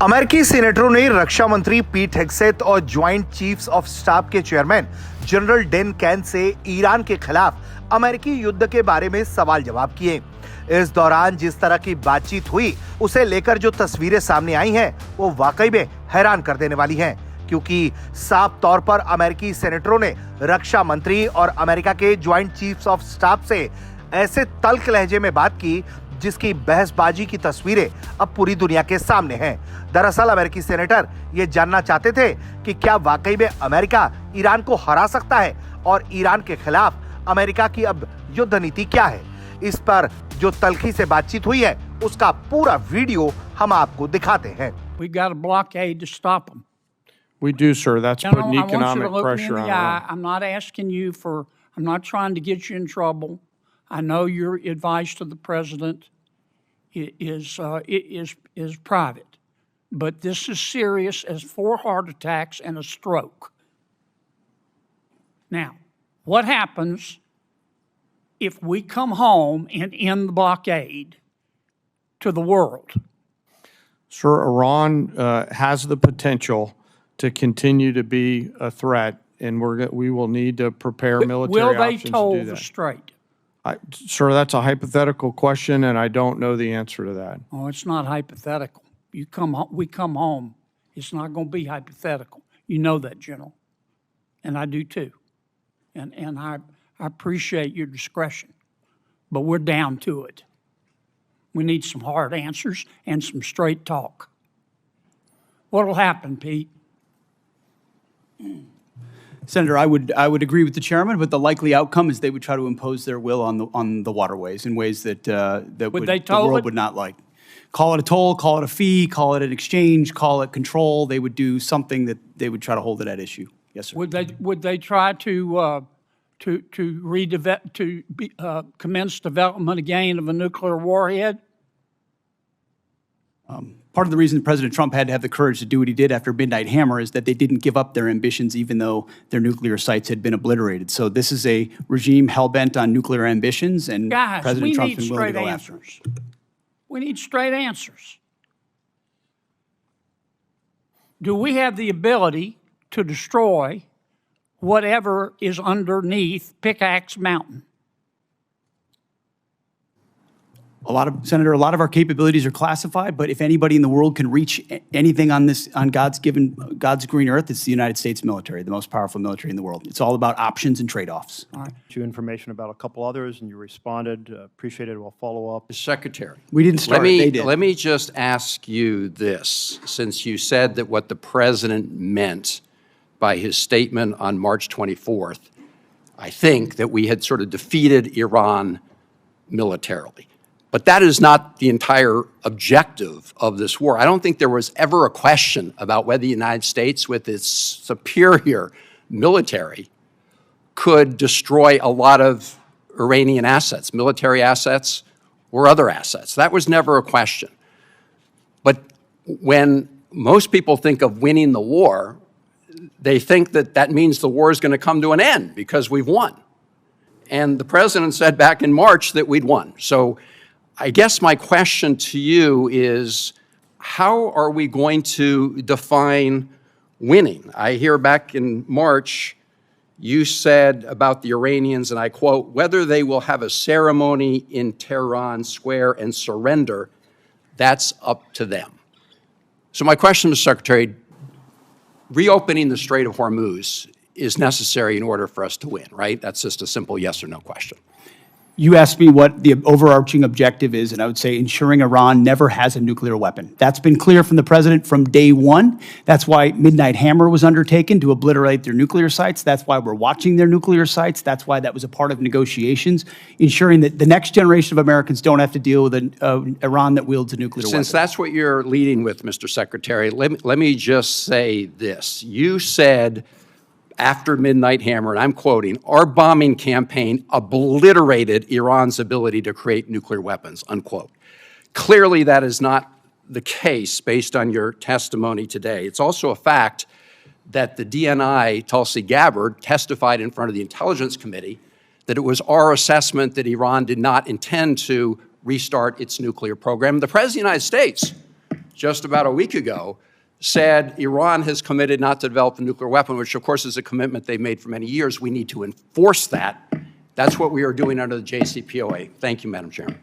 अमेरिकी सीनेटरों ने रक्षा मंत्री पीट हेग्सेथ और ज्वाइंट चीफ्स ऑफ स्टाफ के चेयरमैन जनरल डेन कैन से ईरान के खिलाफ अमेरिकी युद्ध के बारे में सवाल जवाब किए। इस दौरान जिस तरह की बातचीत हुई उसे लेकर जो तस्वीरें सामने आई हैं वो वाकई में हैरान कर देने वाली हैं, क्योंकि साफ तौर पर अमेरिकी सेनेटरों ने रक्षा मंत्री और अमेरिका के ज्वाइंट चीफ्स ऑफ स्टाफ से ऐसे तल्ख लहजे में बात की जिसकी बहसबाजी की तस्वीरें अब पूरी दुनिया के सामने हैं। दरअसल अमेरिकी सेनेटर ये जानना चाहते थे कि क्या वाकई में अमेरिका ईरान को हरा सकता है और ईरान के खिलाफ अमेरिका की अब युद्ध नीति क्या है। इस पर जो तल्खी से बातचीत हुई है उसका पूरा वीडियो हम आपको दिखाते हैं। We got a blockade to stop them. We do, sir. That's General, putting I want you to economic look me pressure in on the eye. Iran. I'm not asking you for, I'm not trying to get you in trouble. I know your advice to the president is private, but this is serious as 4 heart attacks and a stroke. Now, what happens if we come home and end the blockade to the world? Sir, Iran has the potential to continue to be a threat, and we will need to prepare military Will they options to toll do the that. strait? Sir, that's a hypothetical question, and I don't know the answer to that. Oh, it's not hypothetical. We come home. It's not going to be hypothetical. You know that, General, and I do too. And I appreciate your discretion, but we're down to it. We need some hard answers and some straight talk. What'll happen, Pete? Senator, I would agree with the chairman, but the likely outcome is they would try to impose their will on the waterways in ways that the world would not like. Call it a toll, call it a fee, call it an exchange, call it control. They would do something that they would try to hold it at issue. Yes, sir. Would they try to commence development again of a nuclear warhead? Part of the reason President Trump had to have the courage to do what he did after Midnight Hammer is that they didn't give up their ambitions even though their nuclear sites had been obliterated. So this is a regime hell-bent on nuclear ambitions, and Guys, President we Trump's need been willing to straight go after it. answers. We need straight answers. Do we have the ability to destroy whatever is underneath Pickaxe Mountain? Senator, a lot of our capabilities are classified, but if anybody in the world can reach anything on God's green earth, it's the United States military, the most powerful military in the world. It's all about options and trade-offs. All right. You information about a couple others, and you responded. Appreciate it. We'll follow up. Secretary. We didn't start it, they did. Let me just ask you this, since you said that what the president meant by his statement on March 24th, I think that we had sort of defeated Iran militarily. But that is not the entire objective of this war. I don't think there was ever a question about whether the United States, with its superior military, could destroy a lot of Iranian assets, military assets or other assets. That was never a question. But when most people think of winning the war, they think that that means the war is going to come to an end because we've won. And the president said back in March that we'd won. So I guess my question to you is, how are we going to define winning? I hear back in March, you said about the Iranians, and I quote, whether they will have a ceremony in Tehran Square and surrender, that's up to them. So my question, Mr. Secretary, reopening the Strait of Hormuz is necessary in order for us to win, right? That's just a simple yes or no question. You asked me what the overarching objective is, and I would say ensuring Iran never has a nuclear weapon. That's been clear from the president from day one. That's why Midnight Hammer was undertaken, to obliterate their nuclear sites. That's why we're watching their nuclear sites. That's why that was a part of negotiations, ensuring that the next generation of Americans don't have to deal with an Iran that wields a nuclear weapon. Since that's what you're leading with, Mr. Secretary, let me just say this. You said after Midnight Hammer, and I'm quoting, our bombing campaign obliterated Iran's ability to create nuclear weapons, unquote. Clearly, that is not the case based on your testimony today. It's also a fact that the DNI, Tulsi Gabbard, testified in front of the Intelligence Committee that it was our assessment that Iran did not intend to restart its nuclear program. The President of the United States just about a week ago, said Iran has committed not to develop a nuclear weapon, which of course is a commitment they've made for many years. We need to enforce that. That's what we are doing under the JCPOA. Thank you, Madam Chairman.